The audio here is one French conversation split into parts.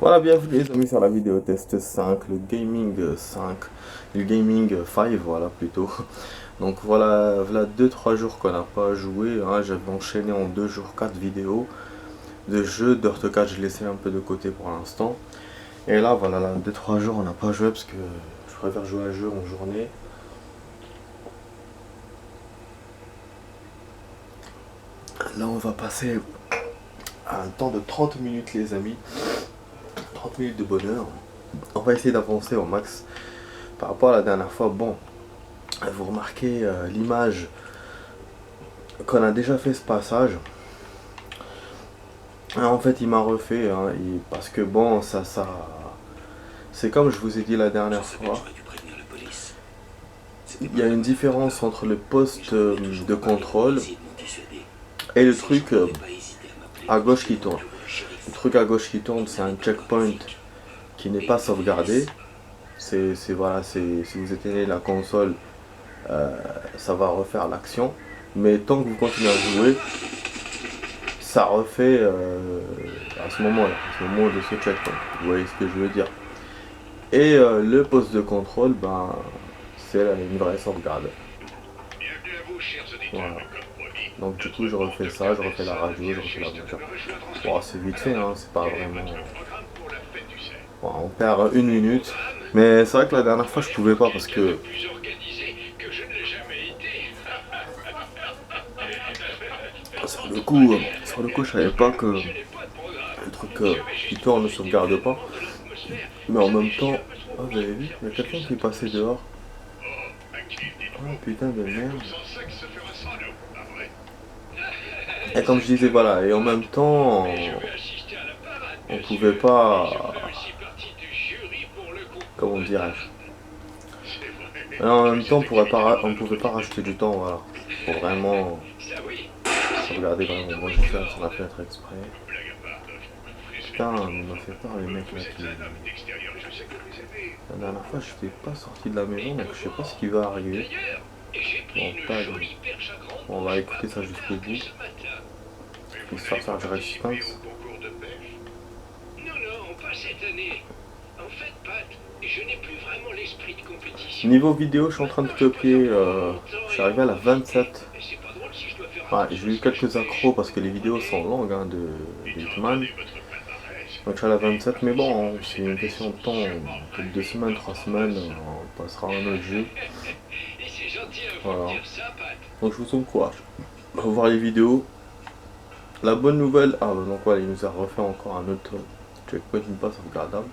Voilà, bienvenue les amis sur la vidéo test 5, le gaming 5, le gaming 5, voilà plutôt. Donc voilà 2-3 jours qu'on n'a pas joué, hein. J'avais enchaîné en 2 jours 4 vidéos de jeux, d'AutoCAD je laissais un peu de côté pour l'instant. Et là voilà, là, 2-3 jours on n'a pas joué parce que je préfère jouer à un jeu en journée. Là on va passer à un temps de 30 minutes les amis, 30 minutes de bonheur. On va essayer d'avancer au max par rapport à la dernière fois. Bon, vous remarquez l'image qu'on a déjà fait ce passage. En fait, il m'a refait, hein, parce que bon, c'est comme je vous ai dit la dernière fois. Il y a une différence entre le poste de contrôle et le truc à gauche qui tourne. Le truc à gauche qui tourne, c'est un checkpoint qui n'est pas sauvegardé. Voilà, si vous éteignez la console, ça va refaire l'action. Mais tant que vous continuez à jouer, ça refait à ce moment-là, à ce moment de ce checkpoint. Vous voyez ce que je veux dire. Et le poste de contrôle, ben, c'est une vraie sauvegarde. Voilà. Donc du coup, je refais ça, je refais la radio, je refais la voiture. Bon, c'est vite fait, hein, c'est pas vraiment... Bon, on perd 1 minute. Mais c'est vrai que la dernière fois, je pouvais pas parce que... Sur le coup, je savais pas que le truc qui tourne ne sauvegarde pas. Mais en même temps, oh, vous avez vu, il y a quelqu'un qui est passé dehors. Oh putain de merde. Et comme je disais, voilà, et en même temps, on pouvait pas, comment dirais-je, et en même temps, on pouvait pas rajouter du temps, voilà, pour vraiment regarder vraiment. Moi, j'ai fait sur la fenêtre exprès. Putain, il m'a fait peur les mecs là qui... La dernière fois, je n'étais pas sorti de la maison, donc je sais pas ce qui va arriver. Bon, tag. Bon, on va écouter ça jusqu'au bout. Histoire de faire du suspense. Niveau vidéo, je suis en train de copier. Je suis arrivé à la 27. Ouais, j'ai eu quelques accros parce que les vidéos sont longues, hein, de Hitman. Donc je suis à la 27, mais bon, c'est une question de temps. Peut-être 2 semaines, 3 semaines, on passera à un autre jeu. Voilà. Donc je vous encourage à voir les vidéos. La bonne nouvelle, ah bah donc voilà, il nous a refait encore un autre checkpoint, une passe sauvegardable.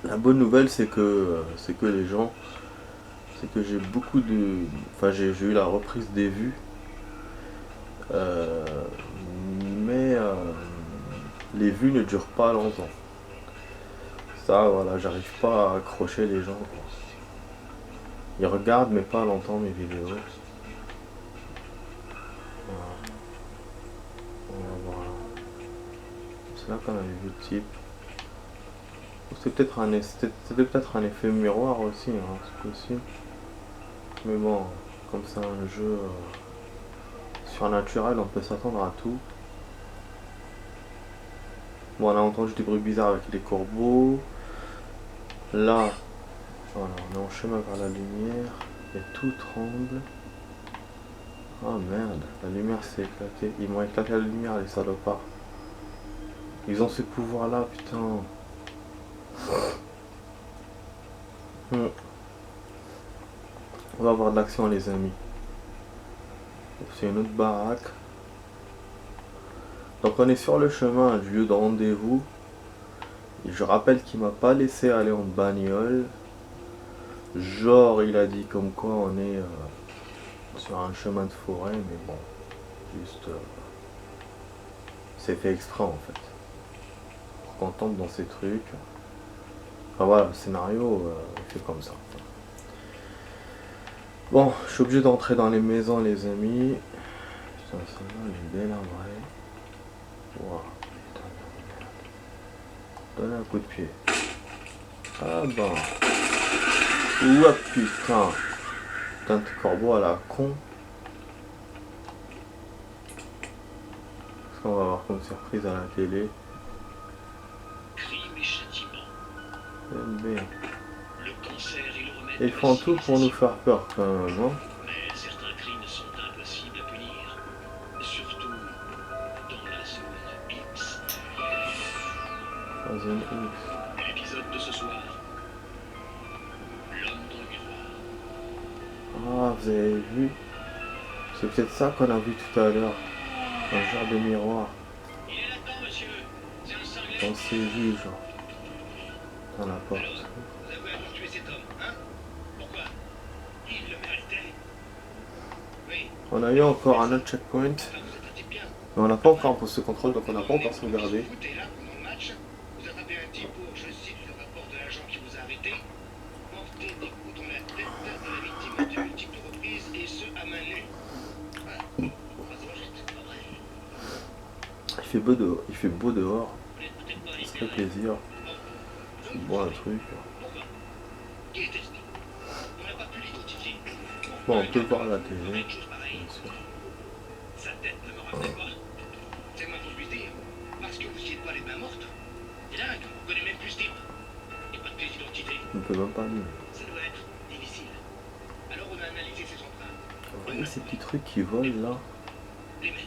La bonne nouvelle, c'est que les gens, c'est que j'ai beaucoup de, enfin j'ai eu la reprise des vues, mais les vues ne durent pas longtemps. Ça, voilà, j'arrive pas à accrocher les gens, quoi. Ils regardent mais pas longtemps mes vidéos. Voilà. C'est là qu'on avait vu le type. C'était peut-être un effet miroir aussi, hein, c'est possible. Mais bon, comme c'est un jeu surnaturel, on peut s'attendre à tout. Bon, on a entendu des bruits bizarres avec les corbeaux. Là, voilà, on est en chemin vers la lumière. Et tout tremble. Ah merde, la lumière s'est éclatée. Ils m'ont éclaté la lumière, les salopards. Ils ont ce pouvoir là, putain. On va avoir de l'action, les amis. C'est une autre baraque. Donc on est sur le chemin du lieu de rendez-vous. Et je rappelle qu'il m'a pas laissé aller en bagnole. Genre il a dit comme quoi on est sur un chemin de forêt, mais bon, juste c'est fait exprès en fait. Pour qu'on tombe dans ces trucs. Enfin voilà, le scénario est fait comme ça. Bon, je suis obligé d'entrer dans les maisons les amis. Putain, ça va, elle est belle en vrai. Wow, putain de merde. Donne un coup de pied. Ah ben. Ouah putain. Putain de corbeau à la con. Parce qu'on va avoir comme surprise à la télé? Crime et châtiment. MB. Le cancer et le remède. Ils font tout pour nous faire peur quand même, hein? Mais certains crimes sont impossibles à punir. Surtout dans la zone X. La zone X. L'épisode de ce soir. L'homme dans le miroir. Ah, vous avez vu? C'est peut-être ça qu'on a vu tout à l'heure. Un genre de miroir. Il est là-dedans, monsieur. C'est un cinglé. On s'est vu, genre. Dans la porte. Alors, vous avouez avoir tué cet homme, hein? Pourquoi? Il le méritait. Oui. On a eu encore un autre checkpoint. Enfin, vous êtes un type bien. Mais on n'a pas encore posté contrôle, donc on n'a pas encore sauvegardé. Vous êtes là pendant le match. Vous attrapez un type pour, je cite le rapport de l'agent qui vous a arrêté. Porter des coups dans la tête de la victime à de multiples reprises et ce à main nue. Voilà. On se rejette, pas vrai. Il fait beau dehors. Vous n'êtes peut-être pas Ça fait libéré. plaisir. Je Je ne bois un vous truc. Pourquoi? Qui était-ce? On n'a pas pu l'identifier. Bon, on peut voir la télé, Une chose pareille. bien sûr. Sa tête ne me rappelait pas. C'est le moins qu'on puisse dire. Parce que vous y êtes pas les mains mortes. C'est dingue, on connaît même plus ce type. Et pas de pièce d'identité. On peut même pas lire. Ça doit être difficile. Alors on a analysé ses empreintes. Vous voyez ces petits trucs qui volent là? Les mêmes.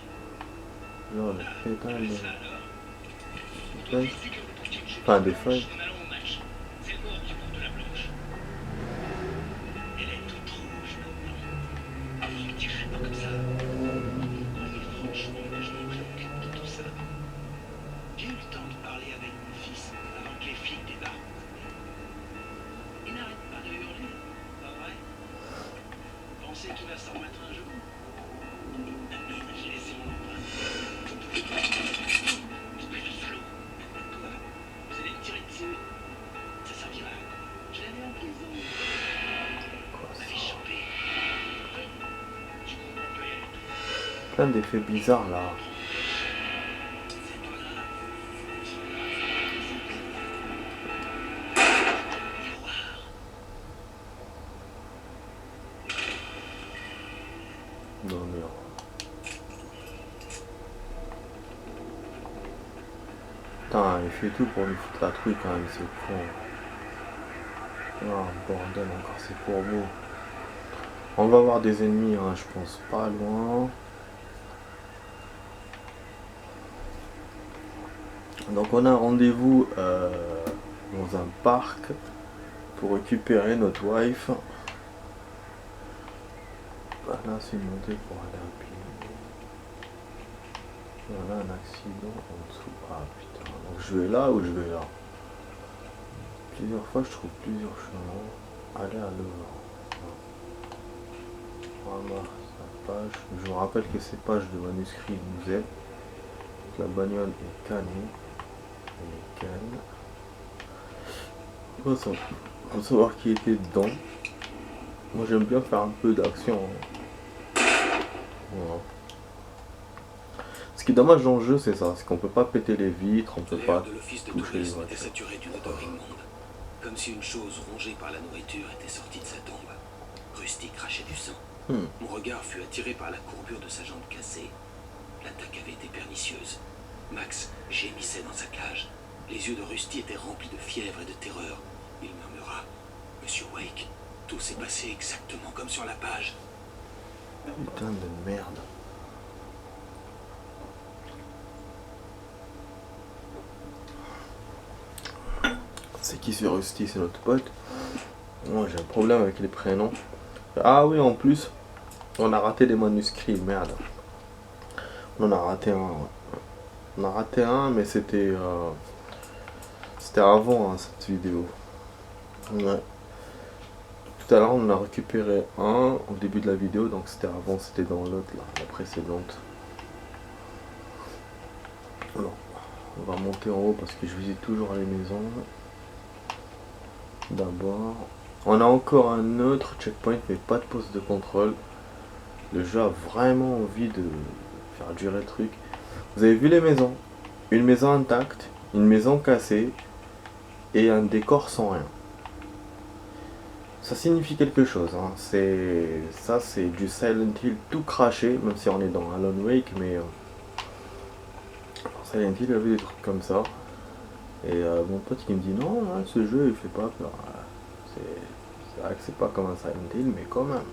Genre le pétale de... Ça alors. Ouais. Je suis que vous portiez une chemise Enfin, des blanche feuilles. en allant au match. C'est le mort qui porte la blanche. Elle est toute rouge maintenant. Ah, vous ne tirez pas comme ça. Croyez franchement que je me préoccupe de tout ça. J'ai eu le temps de parler avec mon fils avant que les flics débarquent. Il n'arrête pas de hurler, pas vrai? Pensez qu'il va s'en remettre un jour? J'ai laissé mon empreinte. Espèce de salaud. Quoi? Vous allez me tirer dessus? Ça servira. Je l'avais en prison. Quoi, On ça? m'avait chopé. Je comprends plus rien du tout. Plein d'effets bizarres là. C'est toi là. Miroir. Non, mais... Putain, il fait tout pour nous foutre la truc quand même, c'est con. Ah, bordel, encore c'est pour vous. On va avoir des ennemis, hein, je pense, pas loin. Donc on a un rendez-vous dans un parc pour récupérer notre wife. Voilà, c'est une montée pour aller à pied. Voilà un accident en dessous. Ah putain, donc je vais là ou je vais là? Plusieurs fois je trouve plusieurs chemins. Aller à l'avant. Voilà, sa page. Je vous rappelle que ces pages de manuscrits nous aident. La bagnole est cannée. Nickel. Faut savoir qui était dedans. Moi j'aime bien faire un peu d'action. Voilà. Ce qui est dommage dans le jeu, c'est ça, c'est qu'on peut pas péter les vitres, on peut pas L'air de l'office de toucher les tourisme était voitures. saturé d'une odeur immonde, comme si une chose rongée par la nourriture était sortie de sa tombe. Rusty crachait du sang. Mon regard fut attiré par la courbure de sa jambe cassée. L'attaque avait été pernicieuse. Max gémissait dans sa cage. Les yeux de Rusty étaient remplis de fièvre et de terreur. Il murmura: Monsieur Wake, tout s'est passé exactement comme sur la page. Putain de merde. C'est qui ce Rusty? C'est notre pote. Moi j'ai un problème avec les prénoms. Ah oui, en plus, on a raté des manuscrits, merde. On en a raté un, ouais. On a raté un, mais c'était avant hein, cette vidéo. Ouais. Tout à l'heure on en a récupéré un au début de la vidéo, donc c'était avant, c'était dans l'autre là, la précédente. Alors, on va monter en haut parce que je visite toujours les maisons. D'abord, on a encore un autre checkpoint, mais pas de poste de contrôle. Le jeu a vraiment envie de faire durer le truc. Vous avez vu les maisons? Une maison intacte, une maison cassée et un décor sans rien. Ça signifie quelque chose, hein. C'est du Silent Hill tout craché, même si on est dans Alan Wake, mais Silent Hill avait des trucs comme ça. Et mon pote qui me dit non, hein, ce jeu il fait pas peur. C'est vrai que c'est pas comme un Silent Hill, mais quand même.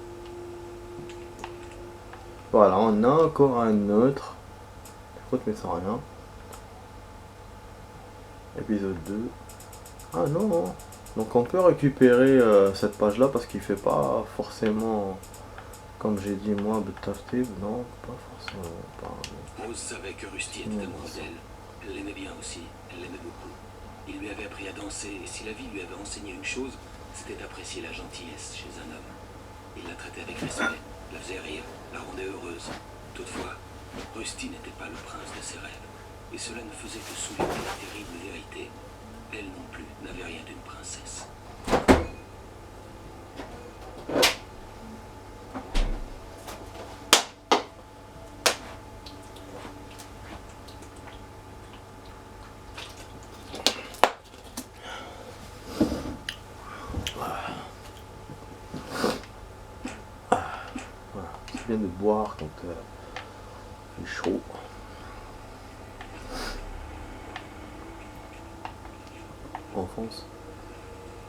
Voilà, on a encore un autre. Mais sans rien. Épisode 2. Ah non. Donc on peut récupérer cette page là parce qu'il fait pas forcément, comme j'ai dit moi, Buttertave, non, pas forcément. Rose savait que Rusty était amoureux d'elle. Elle l'aimait bien aussi, elle l'aimait beaucoup. Il lui avait appris à danser et si la vie lui avait enseigné une chose, c'était d'apprécier la gentillesse chez un homme. Il la traitait avec respect, la faisait rire, la rendait heureuse. Toutefois, Rusty n'était pas le prince de ses rêves. Et cela ne faisait que souligner la terrible vérité. Elle non plus n'avait rien d'une princesse. Voilà, c'est bien de boire quand il est chaud. Enfonce.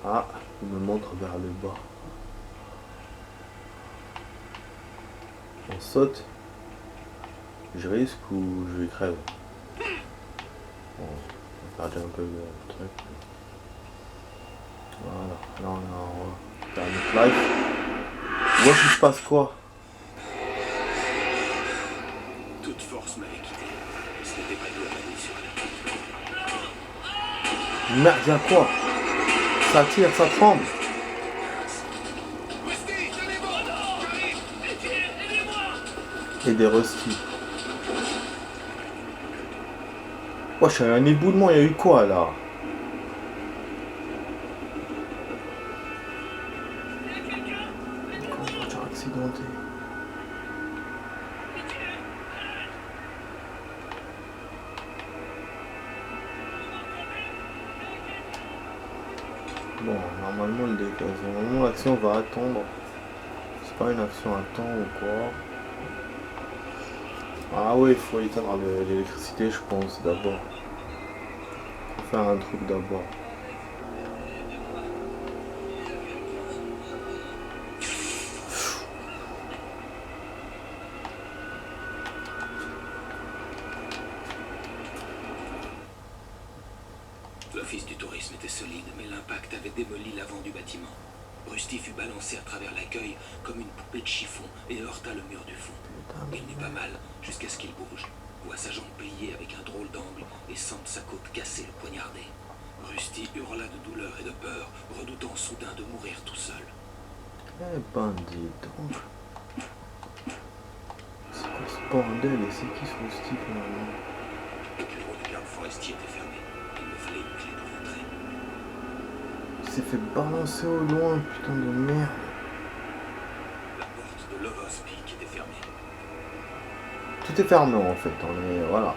Ah, il me montre vers le bas. On saute. Je risque ou je crève. Bon, on va garder un peu le truc. Voilà, là on a notre life. Moi il se passe quoi? Toute force m'avait quitté. Ce n'était pas doux à la nuit sur la Merde, y'a quoi? Ça tire, ça tremble. Et des Rusty. Wesh, un éboulement, y'a eu quoi là? Voiture accidentée. Bon, normalement le dégât, normalement l'action va attendre. C'est pas une action à temps ou quoi. Ah ouais, il faut éteindre l'électricité, je pense, d'abord. Faut faire un truc d'abord. L'office du tourisme était solide, mais l'impact avait démoli l'avant du bâtiment. Rusty fut balancé à travers l'accueil comme une poupée de chiffon et heurta le mur du fond. Il n'eut pas mal jusqu'à ce qu'il bouge, voit sa jambe pliée avec un drôle d'angle et sente sa côte cassée le poignarder. Rusty hurla de douleur et de peur, redoutant soudain de mourir tout seul. Eh ben dis donc. C'est quoi ce bordel et c'est qui ce Rusty finalement? Le bureau du garde forestier était fermé. Il me fallait une clé pour entrer. Il s'est fait balancer au loin, putain de merde. La porte de Lovos Peak était fermée. Tout est fermé en fait, on est... voilà.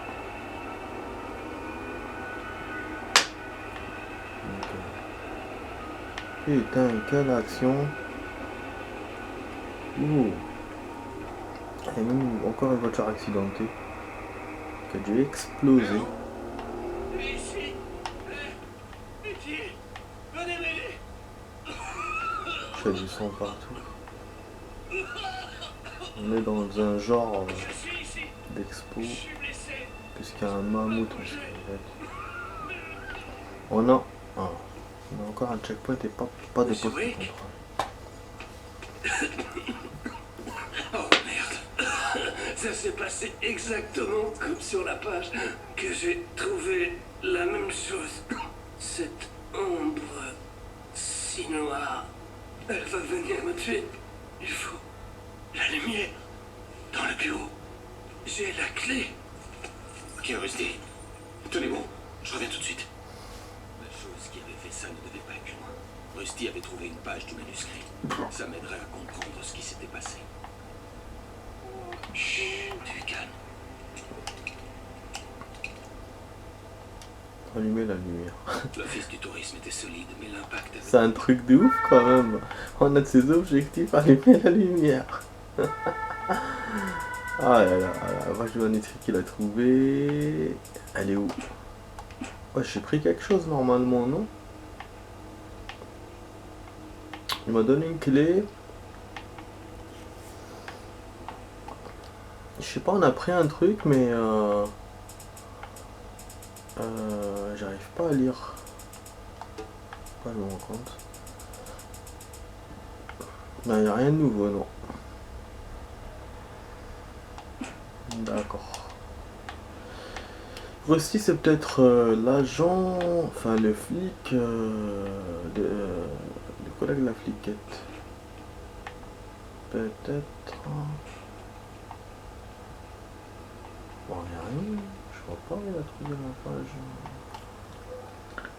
Putain, quelle action. Ouh. Et même encore une voiture accidentée. Qui a dû exploser. Ici. Pitié. Venez m'aider. Je fais du son partout. On est dans un genre Je suis ici. d'expo. Je suis blessé. Puisqu'il y a un mammouth en squelette. On a... ah. On a encore un checkpoint et pas de poste de contrôle. Oh merde. Ça s'est passé exactement comme sur la page que j'ai trouvé la même chose. Cette ombre si noire, elle va venir me tuer. Il faut la lumière dans le bureau. J'ai la clé. Ok, Rusty. Tenez bon, je reviens tout de suite. La chose qui avait fait ça ne devait pas être plus loin. Rusty avait trouvé une page du manuscrit. Ça m'aiderait à comprendre ce qui s'était passé. Chut, tu calmes. Allumer la lumière. L'office du tourisme était solide, mais l'impact avait... C'est un truc de ouf quand même. On a de ses objectifs, allumer la lumière. Ah là là, la vache de vaniterie qu'il a trouvé. Elle est où? Ouais, j'ai pris quelque chose normalement, non? Il m'a donné une clé. Je sais pas, on a pris un truc, mais j'arrive pas à lire. Pas je me rends compte. Ben, y a rien de nouveau, non. D'accord. Rusty, c'est peut-être l'agent, enfin le flic, le collègue de la fliquette. Peut-être. Bon, y a rien. Je vois pas où il a trouvé la page.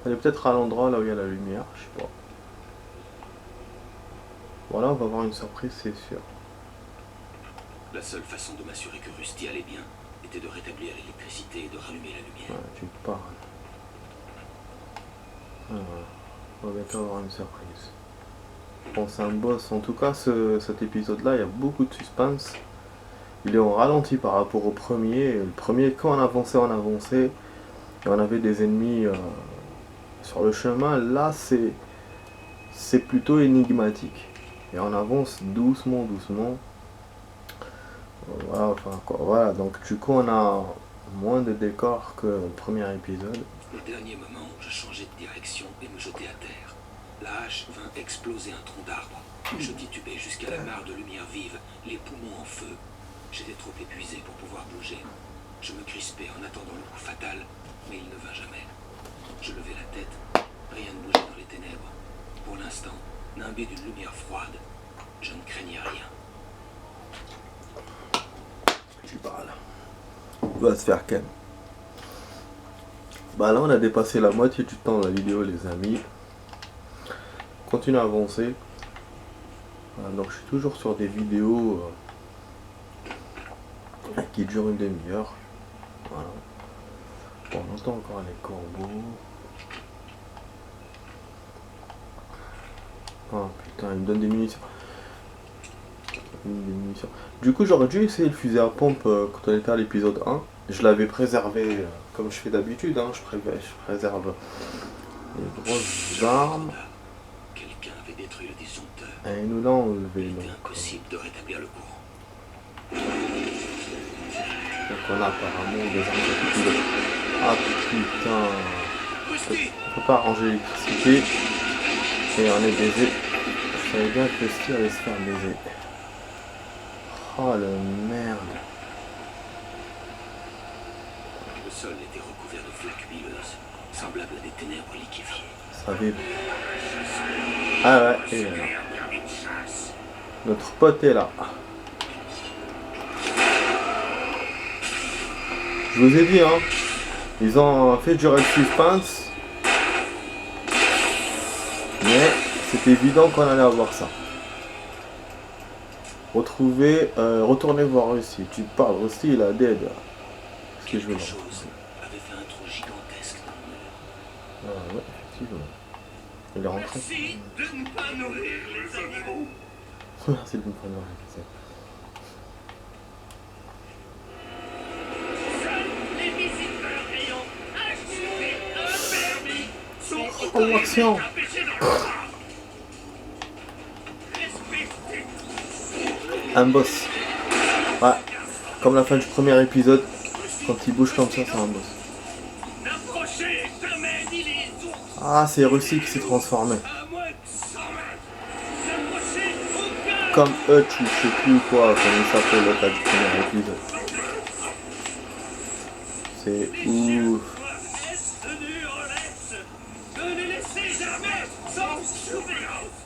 Elle est peut-être à l'endroit là où il y a la lumière, je sais pas. Voilà, on va avoir une surprise, c'est sûr. La seule façon de m'assurer que Rusty allait bien était de rétablir l'électricité et de rallumer la lumière. Ouais, tu te parles. On va bientôt avoir une surprise. Bon, c'est un boss. En tout cas, cet épisode-là, il y a beaucoup de suspense. Il est en ralenti par rapport au premier. Le premier, quand on avançait. Et on avait des ennemis sur le chemin. Là, c'est plutôt énigmatique. Et on avance doucement, doucement. Voilà, enfin, quoi, voilà. Donc, du coup, on a moins de décors que le premier épisode. Au dernier moment, je changeais de direction et me jetais à terre. La hache vint exploser un tronc d'arbre. Je titubais jusqu'à la mare de lumière vive, les poumons en feu. J'étais trop épuisé pour pouvoir bouger. Je me crispais en attendant le coup fatal, mais il ne vint jamais. Je levai la tête, rien ne bougeait dans les ténèbres. Pour l'instant, nimbé d'une lumière froide, je ne craignais rien. Tu parles. On va se faire ken. Bah là on a dépassé la moitié du temps de la vidéo les amis. Continue à avancer. Donc je suis toujours sur des vidéos qui durent une demi-heure. Voilà. Bon, on entend encore les corbeaux. Oh putain, il me donne des munitions. Du coup j'aurais dû essayer le fusil à pompe quand on était à l'épisode 1. Je l'avais préservé comme je fais d'habitude, hein. Je préserve les grosses armes. Quelqu'un avait détruit le disjoncteur. Et nous l'ont enlevé. Il était impossible de rétablir le courant. Donc on a apparemment des armes. Ah putain. On peut pas arranger l'électricité. Et on est baisé. Je savais bien que Rusty allait se faire baiser. Oh le merde. Le sol était recouvert de flaques huileuses, semblables à des ténèbres liquéfiées. Ça vibre. Ah ouais, et là. Notre pote est là. Je vous ai dit, hein. Ils ont fait durer le suspense. Mais c'était évident qu'on allait avoir ça. Retournez voir Rusty. Tu parles, Rusty il a dead. Ce que je veux Quelque dire. chose avait fait un trou gigantesque dans le mur. Ah ouais, effectivement. Il est rentré. Merci de ne pas nourrir les animaux. Merci de me prendre la Seuls les visiteurs ayant acheté un permis sont Oh, action. autorisés à pêcher dans le parc. Respectez. Un boss. Ouais. Comme la fin du premier épisode. Quand il bouge comme ça, c'est un boss. N'approchez jamais ni les ours Ah, c'est Rusty qui s'est transformé. à moins de 100 mètres. N'approchez aucun. Comme Hutch ou je sais plus quoi, comme il s'appelle l'autre là du premier épisode. C'est ouf. Est tenu en laisse. Ne les laissez jamais sans surveillance.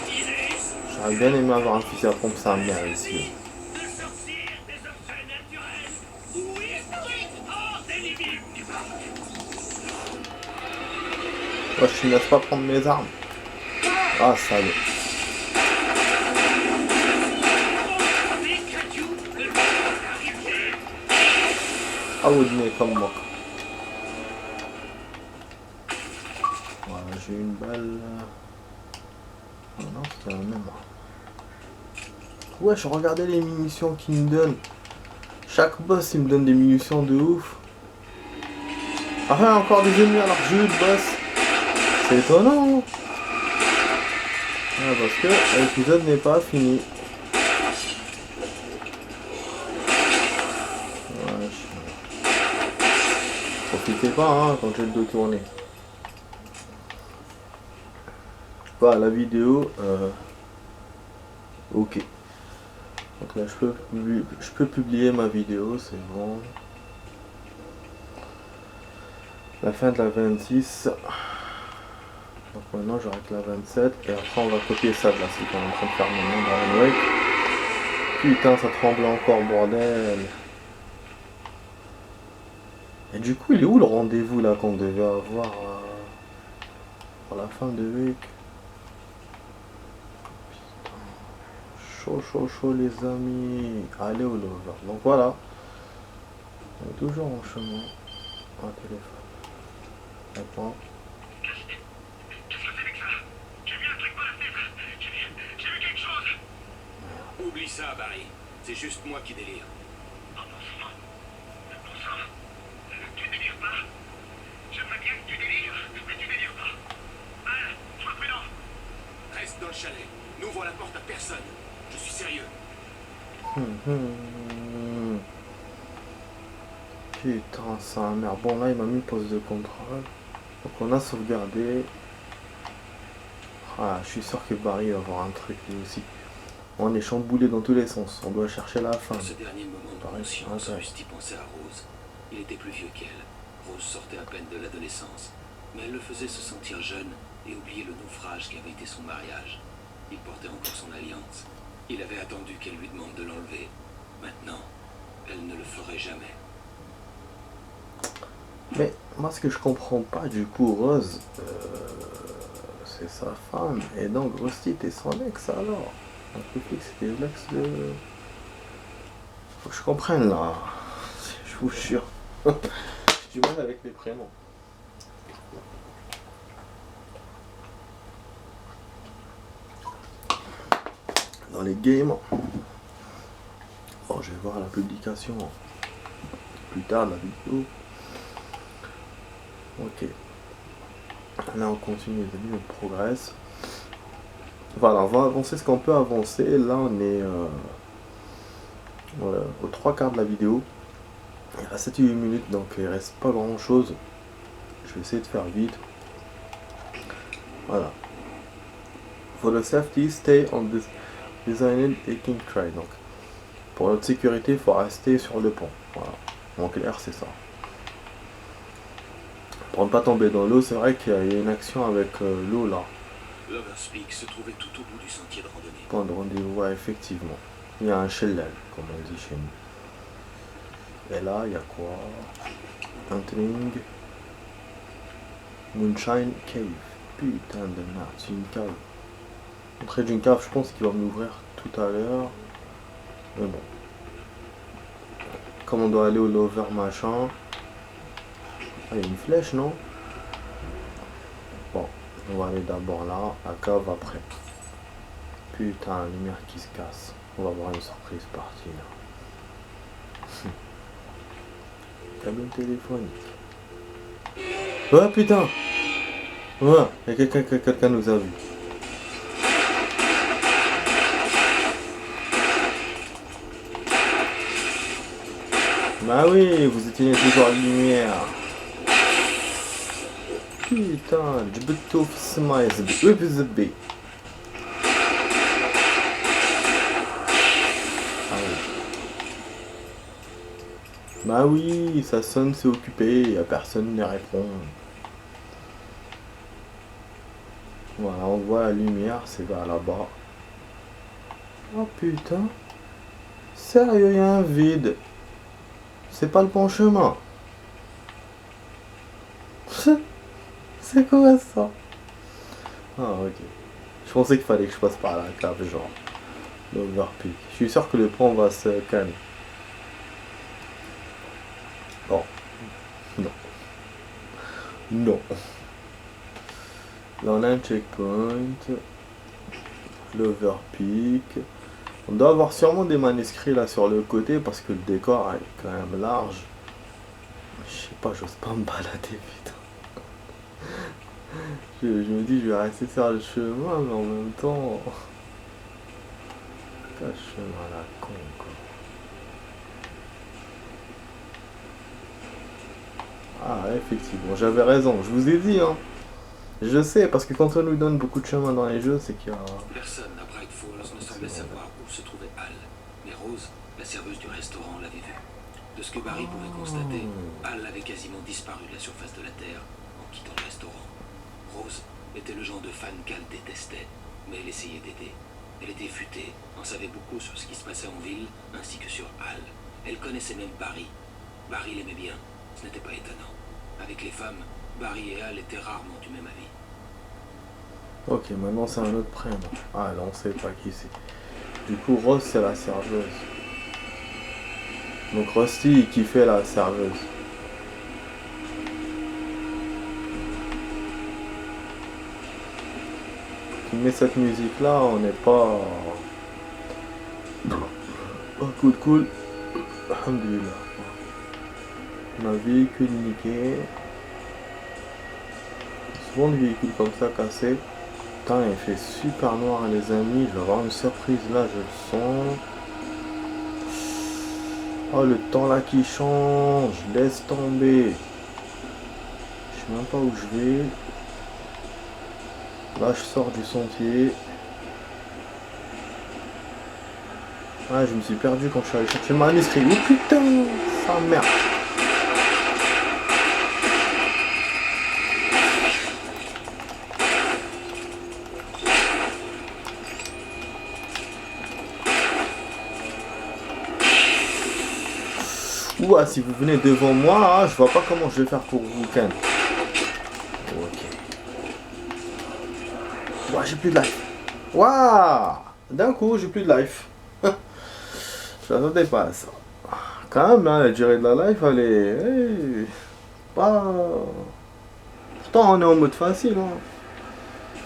Iris, J'aurais bien aimé avoir un fusil à pompe sa mère ici. de sortir des objets naturels ou historiques hors des limites du parc. Moi je ne laisse pas prendre mes armes. Ah salaud. Les cailloux, le temps d'arriver. Ah vous venez comme moi. Voilà, j'ai une balle. Putain, même. Ouais, je regardais les munitions qu'il me donne. Chaque boss, il me donne des munitions de ouf. Ah ouais, encore des ennemis alors que j'ai eu le boss. C'est étonnant. Ah, parce que l'épisode n'est pas fini. Ouais, profitez pas hein, quand j'ai le dos tourné. Voilà la vidéo. Ok. Donc là je peux publier ma vidéo, c'est bon. La fin de la 26. Donc maintenant j'arrête la 27 et après on va copier ça de là, c'est qu'on est en train de faire maintenant dans Alan Wake. Putain ça tremble encore bordel. Et du coup il est où le rendez-vous là qu'on devait avoir pour la fin de Wake? Putain. Chaud les amis. Allez au lover. Donc voilà. On est toujours en chemin. Un téléphone. Attends. Oublie ça, Barry. C'est juste moi qui délire. Oh bon sang. Bon sang. Tu délires pas. J'aimerais bien que tu délires, mais tu délires pas. Al, sois prudent. Reste dans le chalet. N'ouvre la porte à personne. Je suis sérieux. Putain, ça merde. Bon, là, il m'a mis poste de contrôle. Donc, on a sauvegardé. Ah, je suis sûr que Barry va avoir un truc lui aussi. On est chamboulé dans tous les sens. On doit chercher la fin. Dans ce dernier moment de conscience, Rusty pensait à Rose. Il était plus vieux qu'elle. Rose sortait à peine de l'adolescence. Mais elle le faisait se sentir jeune et oublier le naufrage qu'avait été son mariage. Il portait encore son alliance. Il avait attendu qu'elle lui demande de l'enlever. Maintenant, elle ne le ferait jamais. Mais moi, ce que je comprends pas, du coup, Rose, c'est sa femme. Et donc, Rusty était son ex alors. Donc, le flic, c'était l'ex de. Faut que je comprenne là. Je vous jure. J'ai du mal avec les prénoms. Dans les games. Bon, je vais voir la publication plus tard de la vidéo. Ok. Là on continue, les amis, on progresse. Voilà, on va avancer ce qu'on peut avancer. Là on est voilà, aux 3/4 de la vidéo. Il reste 7-8 minutes, donc il reste pas grand chose. Je vais essayer de faire vite. Voilà. For the safety, stay on this designated taking try. Donc pour notre sécurité, il faut rester sur le pont. Voilà. En clair, c'est ça. Pour ne pas tomber dans l'eau, c'est vrai qu'il y a une action avec l'eau là. Lover's Peak se trouvait tout au bout du sentier de randonnée. Point de rendez-vous, ouais, effectivement. Il y a un shellal, comme on dit chez nous. Et là, il y a quoi? Entering Moonshine Cave. Putain de merde, c'est une cave. Entrée d'une cave, je pense qu'il va m'ouvrir tout à l'heure. Mais bon. Comme on doit aller au lover machin. Ah, il y a une flèche, non? Bon, on va aller d'abord là, la cave après. Putain, la lumière qui se casse. On va avoir une surprise partie là. Cabine téléphonique. Ouais, putain! Ouais, il y a quelqu'un nous a vu. Bah oui, vous éteignez toujours la lumière. Putain, جبتو في السما يا زبي وي بالزبي. Ah oui. Bah oui, ça sonne, c'est occupé, y a personne ne répond. Voilà, on voit la lumière, c'est vers là-bas. Oh putain. Sérieux, y a un vide. C'est pas le bon chemin. C'est quoi ça? Ah ok. Je pensais qu'il fallait que je passe par la cave, genre. L'overpeak. Je suis sûr que le pont va se calmer. Bon. Non. Non. Là on a un checkpoint. Clover Peak. On doit avoir sûrement des manuscrits là sur le côté parce que le décor est quand même large. Je sais pas, j'ose pas me balader, putain. Je me dis, je vais rester sur le chemin, mais en même temps. Quel chemin à la con, quoi. Ah, effectivement, j'avais raison, je vous ai dit, hein. Je sais, parce que quand on nous donne beaucoup de chemin dans les jeux, c'est qu'il y a... Personne à Bright Falls ne semblait savoir où se trouvait Al. Mais Rose, la serveuse du restaurant, l'avait vu. De ce que Barry pouvait constater, Al avait quasiment disparu de la surface de la Terre en quittant le restaurant. Rose était le genre de fan qu'Al détestait, mais elle essayait d'aider. Elle était futée, en savait beaucoup sur ce qui se passait en ville, ainsi que sur Al. Elle connaissait même Barry. Barry l'aimait bien, ce n'était pas étonnant. Avec les femmes, Barry et Al étaient rarement du même avis. Ok, maintenant c'est un autre prénom. Ah, là on sait pas qui c'est. Du coup, Rose c'est la serveuse. Donc Rusty qui fait la serveuse. Qui met cette musique là, on n'est pas... Oh, cool. Alhamdulillah. On a véhicule niqué. Souvent des véhicules comme ça cassés. Putain, il fait super noir les amis. Je vais avoir une surprise là, je le sens. Oh, le temps là qui change. Laisse tomber. Je sais même pas où je vais. Là, je sors du sentier. Ah, je me suis perdu quand je suis allé chercher ma manuscrit. Oh putain, ça merde. Ouah, si vous venez devant moi, hein, je vois pas comment je vais faire pour vous ken. Ok. Ouah, j'ai plus de life. Waouh, d'un coup, j'ai plus de life. Je m'attendais pas à ça. Quand même, hein, la durée de la life, elle est... pas... Pourtant, on est en mode facile. Hein.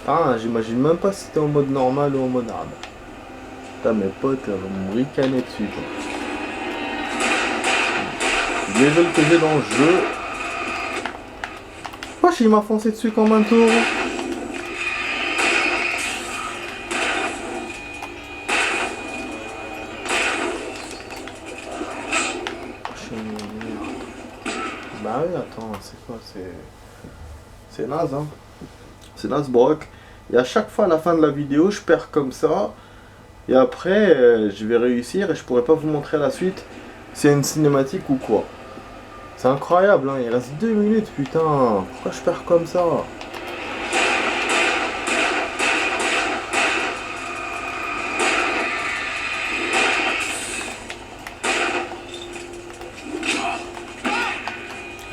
Ah, j'imagine même pas si c'était en mode normal ou en mode hard. Putain, mes potes vont me ricaner dessus. Quoi. Les levels que j'ai dans le jeu. Wesh, il m'a foncé dessus comme un tour. Bah oui, attends, c'est quoi? C'est naze, hein. C'est naze, Brock. Et à chaque fois, à la fin de la vidéo, je perds comme ça. Et après, je vais réussir et je pourrais pas vous montrer la suite. C'est une cinématique ou quoi. C'est incroyable, hein. Il reste 2 minutes, putain. Pourquoi je perds comme ça?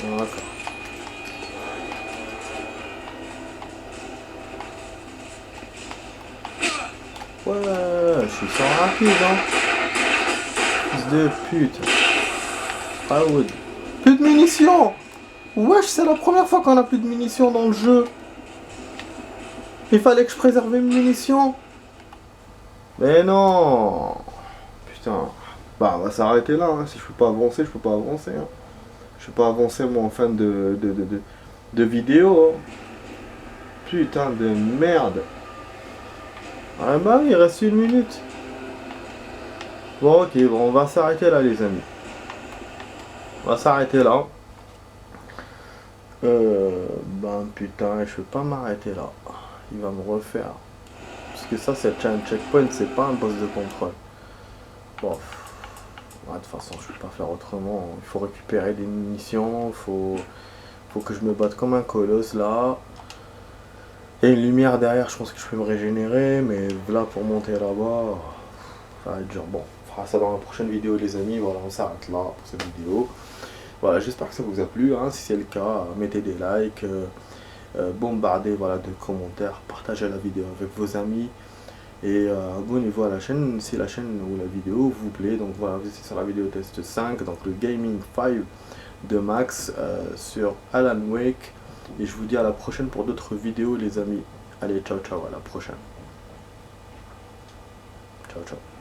D'accord. Ouais, je suis sans rapide, hein. Fils de pute. Ah ouais. Plus de munitions! Wesh, c'est la première fois qu'on a plus de munitions dans le jeu. Il fallait que je préserve mes munitions. Mais non. Putain. Bah, on va s'arrêter là. Hein. Si je peux pas avancer, je peux pas avancer. Hein. Je peux pas avancer, moi, en fin de vidéo. Hein. Putain de merde. Ah bah, il reste 1 minute. Bon, ok, bon, on va s'arrêter là, les amis. On va s'arrêter là. Ben putain, je peux pas m'arrêter là. Il va me refaire. Parce que ça, c'est un checkpoint, c'est pas un boss de contrôle. Bon. Ouais, de toute façon, je peux pas faire autrement. Il faut récupérer des munitions. Faut que je me batte comme un colosse là. Il y a une lumière derrière, je pense que je peux me régénérer. Mais là, pour monter là-bas, ça va être dur. Bon, on fera ça dans la prochaine vidéo, les amis. Voilà, on s'arrête là pour cette vidéo. Voilà, j'espère que ça vous a plu, hein. Si c'est le cas, mettez des likes, bombardez voilà, de commentaires, partagez la vidéo avec vos amis et abonnez-vous à la chaîne si la chaîne ou la vidéo vous plaît. Donc voilà, vous êtes sur la vidéo test 5, donc le Gaming 5 de Max sur Alan Wake. Et je vous dis à la prochaine pour d'autres vidéos les amis. Allez, ciao ciao, à la prochaine. Ciao, ciao.